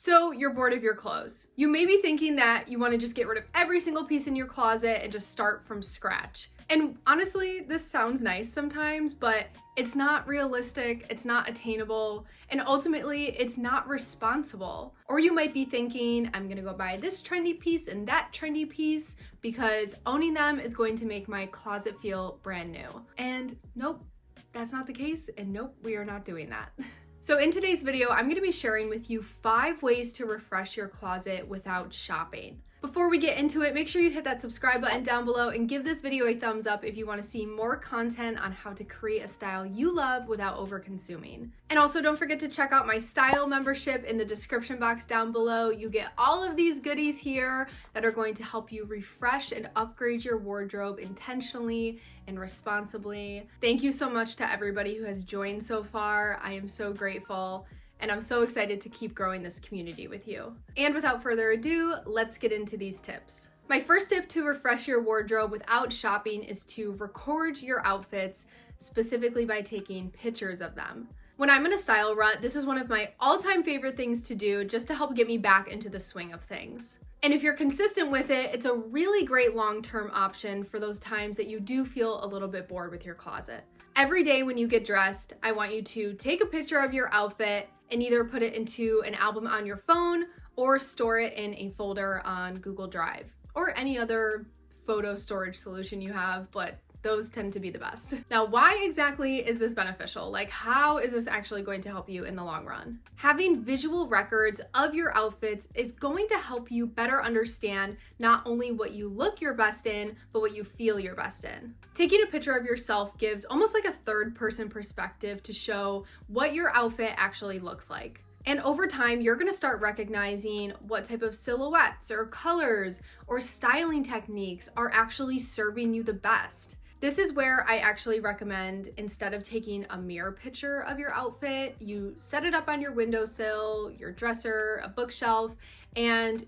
So you're bored of your clothes. You may be thinking that you want to just get rid of every single piece in your closet and just start from scratch. And honestly, this sounds nice sometimes, but it's not realistic, it's not attainable, and ultimately it's not responsible. Or you might be thinking, I'm gonna go buy this trendy piece and that trendy piece because owning them is going to make my closet feel brand new. And nope, that's not the case, and nope, we are not doing that. So in today's video, I'm gonna be sharing with you 5 ways to refresh your closet without shopping. Before we get into it, make sure you hit that subscribe button down below and give this video a thumbs up if you want to see more content on how to create a style you love without over-consuming. And also don't forget to check out my style membership in the description box down below. You get all of these goodies here that are going to help you refresh and upgrade your wardrobe intentionally and responsibly. Thank you so much to everybody who has joined so far. I am so grateful. And I'm so excited to keep growing this community with you. And without further ado, let's get into these tips. My first tip to refresh your wardrobe without shopping is to record your outfits, specifically by taking pictures of them. When I'm in a style rut, this is one of my all-time favorite things to do just to help get me back into the swing of things. And if you're consistent with it, it's a really great long-term option for those times that you do feel a little bit bored with your closet. Every day when you get dressed, I want you to take a picture of your outfit and either put it into an album on your phone or store it in a folder on Google Drive or any other photo storage solution you have, but those tend to be the best. Now, why exactly is this beneficial? Like, how is this actually going to help you in the long run? Having visual records of your outfits is going to help you better understand not only what you look your best in, but what you feel your best in. Taking a picture of yourself gives almost like a third-person perspective to show what your outfit actually looks like. And over time, you're gonna start recognizing what type of silhouettes or colors or styling techniques are actually serving you the best. This is where I actually recommend, instead of taking a mirror picture of your outfit, you set it up on your windowsill, your dresser, a bookshelf, and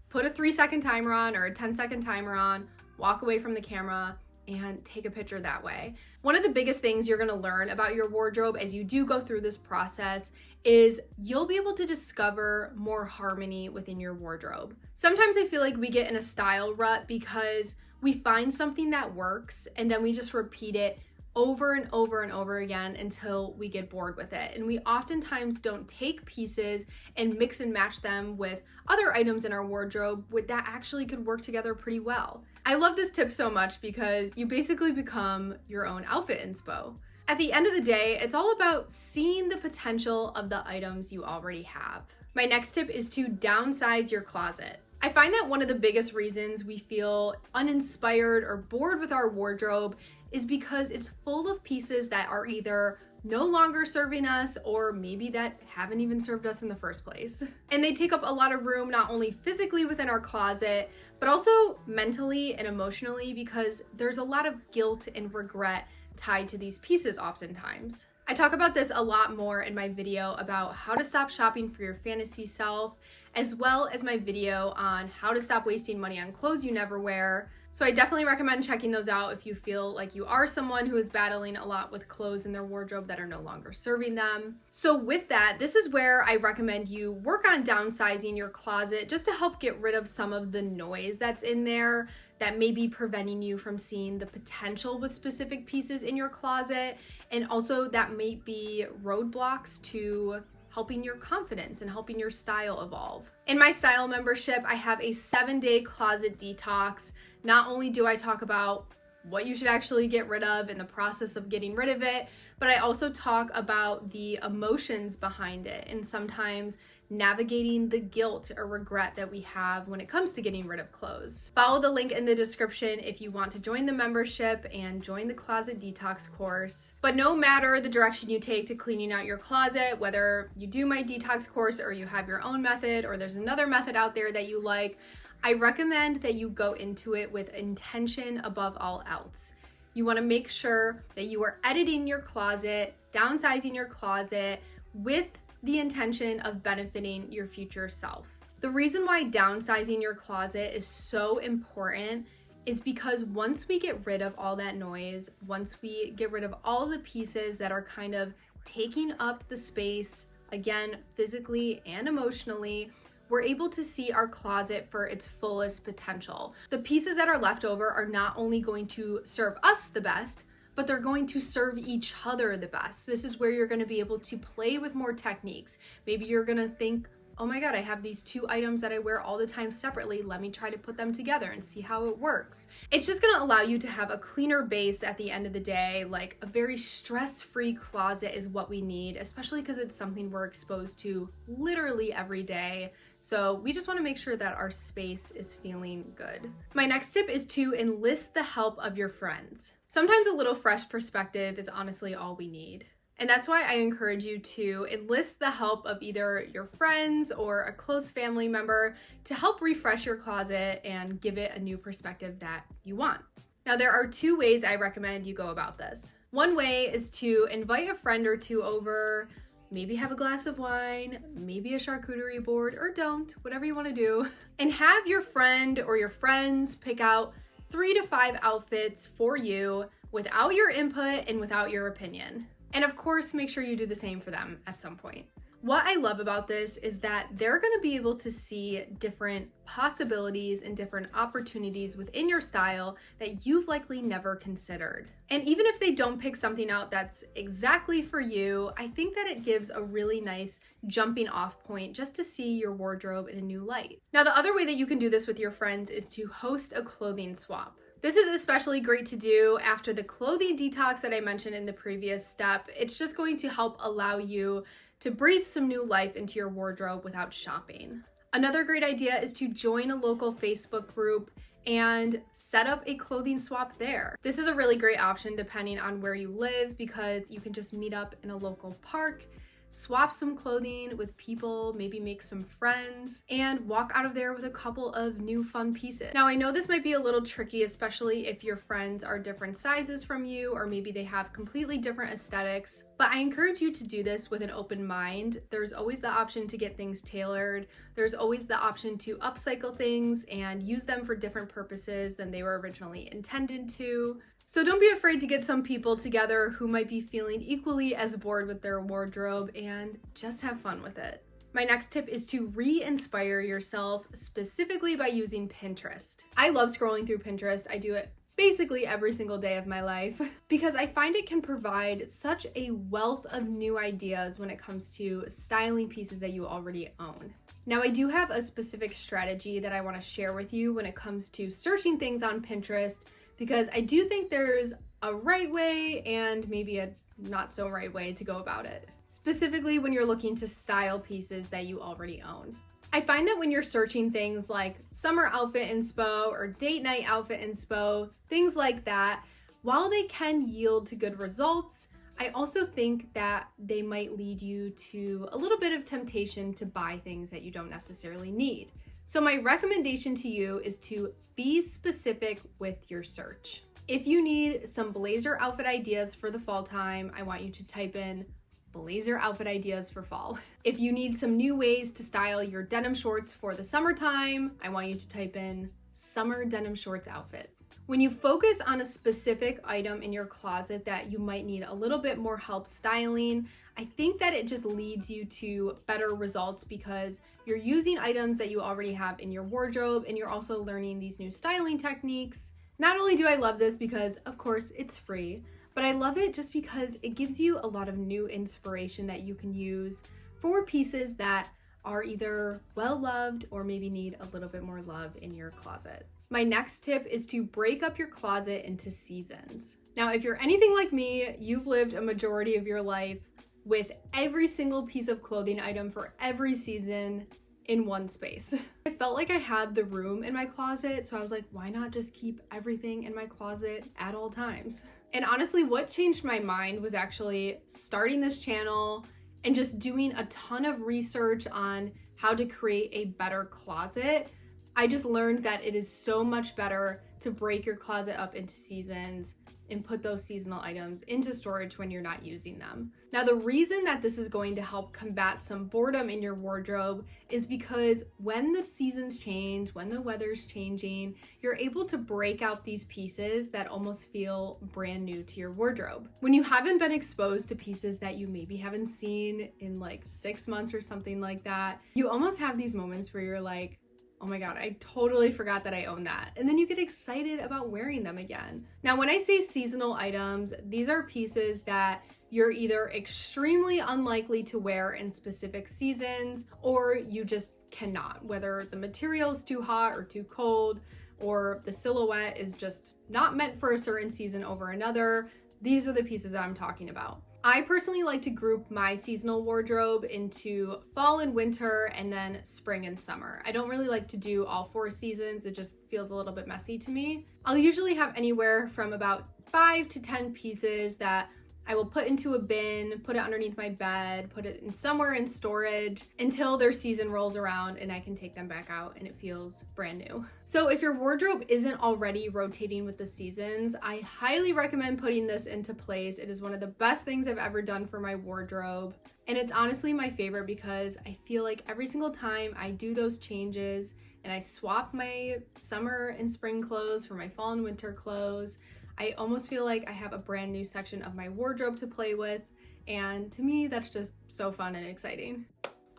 put a 3-second timer on or a 10-second timer on, walk away from the camera, and take a picture that way. One of the biggest things you're gonna learn about your wardrobe as you do go through this process is you'll be able to discover more harmony within your wardrobe. Sometimes I feel like we get in a style rut because we find something that works and then we just repeat it over and over and over again until we get bored with it. And we oftentimes don't take pieces and mix and match them with other items in our wardrobe that actually could work together pretty well. I love this tip so much because you basically become your own outfit inspo. At the end of the day, it's all about seeing the potential of the items you already have. My next tip is to downsize your closet. I find that one of the biggest reasons we feel uninspired or bored with our wardrobe is because it's full of pieces that are either no longer serving us or maybe that haven't even served us in the first place. And they take up a lot of room, not only physically within our closet, but also mentally and emotionally, because there's a lot of guilt and regret tied to these pieces oftentimes. I talk about this a lot more in my video about how to stop shopping for your fantasy self, as well as my video on how to stop wasting money on clothes you never wear. So I definitely recommend checking those out if you feel like you are someone who is battling a lot with clothes in their wardrobe that are no longer serving them. So with that, this is where I recommend you work on downsizing your closet just to help get rid of some of the noise that's in there that may be preventing you from seeing the potential with specific pieces in your closet, and also that may be roadblocks to helping your confidence and helping your style evolve. In my style membership, I have a 7-day closet detox. Not only do I talk about what you should actually get rid of in the process of getting rid of it, but I also talk about the emotions behind it and sometimes navigating the guilt or regret that we have when it comes to getting rid of clothes. Follow the link in the description if you want to join the membership and join the closet detox course. But no matter the direction you take to cleaning out your closet, whether you do my detox course or you have your own method or there's another method out there that you like, I recommend that you go into it with intention above all else. You want to make sure that you are editing your closet, downsizing your closet with the intention of benefiting your future self. The reason why downsizing your closet is so important is because once we get rid of all that noise, once we get rid of all the pieces that are kind of taking up the space again, physically and emotionally, we're able to see our closet for its fullest potential. The pieces that are left over are not only going to serve us the best, but they're going to serve each other the best. This is where you're going to be able to play with more techniques. Maybe you're going to think, oh my God, I have these two items that I wear all the time separately. Let me try to put them together and see how it works. It's just gonna allow you to have a cleaner base at the end of the day. Like a very stress-free closet is what we need, especially because it's something we're exposed to literally every day. So we just wanna make sure that our space is feeling good. My next tip is to enlist the help of your friends. Sometimes a little fresh perspective is honestly all we need. And that's why I encourage you to enlist the help of either your friends or a close family member to help refresh your closet and give it a new perspective that you want. Now, there are two ways I recommend you go about this. One way is to invite a friend or two over, maybe have a glass of wine, maybe a charcuterie board, or don't, whatever you want to do, and have your friend or your friends pick out 3 to 5 outfits for you without your input and without your opinion. And of course, make sure you do the same for them at some point. What I love about this is that they're going to be able to see different possibilities and different opportunities within your style that you've likely never considered. And even if they don't pick something out that's exactly for you, I think that it gives a really nice jumping off point just to see your wardrobe in a new light. Now, the other way that you can do this with your friends is to host a clothing swap. This is especially great to do after the clothing detox that I mentioned in the previous step. It's just going to help allow you to breathe some new life into your wardrobe without shopping. Another great idea is to join a local Facebook group and set up a clothing swap there. This is a really great option depending on where you live because you can just meet up in a local park, swap some clothing with people, maybe make some friends, and walk out of there with a couple of new fun pieces. Now, I know this might be a little tricky, especially if your friends are different sizes from you, or maybe they have completely different aesthetics, but I encourage you to do this with an open mind. There's always the option to get things tailored. There's always the option to upcycle things and use them for different purposes than they were originally intended to. So don't be afraid to get some people together who might be feeling equally as bored with their wardrobe and just have fun with it. My next tip is to re-inspire yourself specifically by using Pinterest. I love scrolling through Pinterest. I do it basically every single day of my life because I find it can provide such a wealth of new ideas when it comes to styling pieces that you already own. Now, I do have a specific strategy that I want to share with you when it comes to searching things on Pinterest, because I do think there's a right way and maybe a not so right way to go about it, specifically when you're looking to style pieces that you already own. I find that when you're searching things like summer outfit inspo or date night outfit inspo, things like that, while they can yield to good results, I also think that they might lead you to a little bit of temptation to buy things that you don't necessarily need. So my recommendation to you is to be specific with your search. If you need some blazer outfit ideas for the fall time, I want you to type in blazer outfit ideas for fall. If you need some new ways to style your denim shorts for the summertime, I want you to type in summer denim shorts outfit. When you focus on a specific item in your closet that you might need a little bit more help styling, I think that it just leads you to better results because you're using items that you already have in your wardrobe and you're also learning these new styling techniques. Not only do I love this because, of course, it's free, but I love it just because it gives you a lot of new inspiration that you can use for pieces that are either well-loved or maybe need a little bit more love in your closet. My next tip is to break up your closet into seasons. Now, if you're anything like me, you've lived a majority of your life with every single piece of clothing item for every season in one space. I felt like I had the room in my closet, so I was like, why not just keep everything in my closet at all times? And honestly, what changed my mind was actually starting this channel and just doing a ton of research on how to create a better closet. I just learned that it is so much better to break your closet up into seasons and put those seasonal items into storage when you're not using them. Now, the reason that this is going to help combat some boredom in your wardrobe is because when the seasons change, when the weather's changing, you're able to break out these pieces that almost feel brand new to your wardrobe. When you haven't been exposed to pieces that you maybe haven't seen in like 6 months or something like that, you almost have these moments where you're like, oh my God, I totally forgot that I own that. And then you get excited about wearing them again. Now, when I say seasonal items, these are pieces that you're either extremely unlikely to wear in specific seasons, or you just cannot, whether the material is too hot or too cold, or the silhouette is just not meant for a certain season over another. These are the pieces that I'm talking about. I personally like to group my seasonal wardrobe into fall and winter and then spring and summer. I don't really like to do all 4 seasons. It just feels a little bit messy to me. I'll usually have anywhere from about 5 to 10 pieces that I will put into a bin, put it underneath my bed, put it in somewhere in storage until their season rolls around and I can take them back out and it feels brand new. So if your wardrobe isn't already rotating with the seasons, I highly recommend putting this into place. It is one of the best things I've ever done for my wardrobe. And it's honestly my favorite because I feel like every single time I do those changes and I swap my summer and spring clothes for my fall and winter clothes, I almost feel like I have a brand new section of my wardrobe to play with, and to me, that's just so fun and exciting.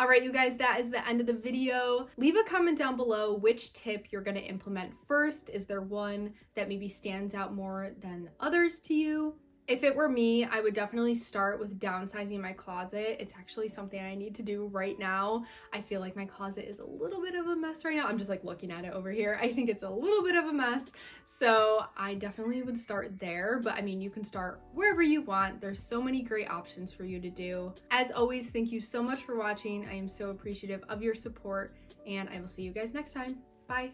All right, you guys, that is the end of the video. Leave a comment down below which tip you're gonna implement first. Is there one that maybe stands out more than others to you? If it were me, I would definitely start with downsizing my closet. It's actually something I need to do right now. I feel like my closet is a little bit of a mess right now. I'm just like looking at it over here. I think it's a little bit of a mess. So I definitely would start there, but I mean, you can start wherever you want. There's so many great options for you to do. As always, thank you so much for watching. I am so appreciative of your support, and I will see you guys next time. Bye.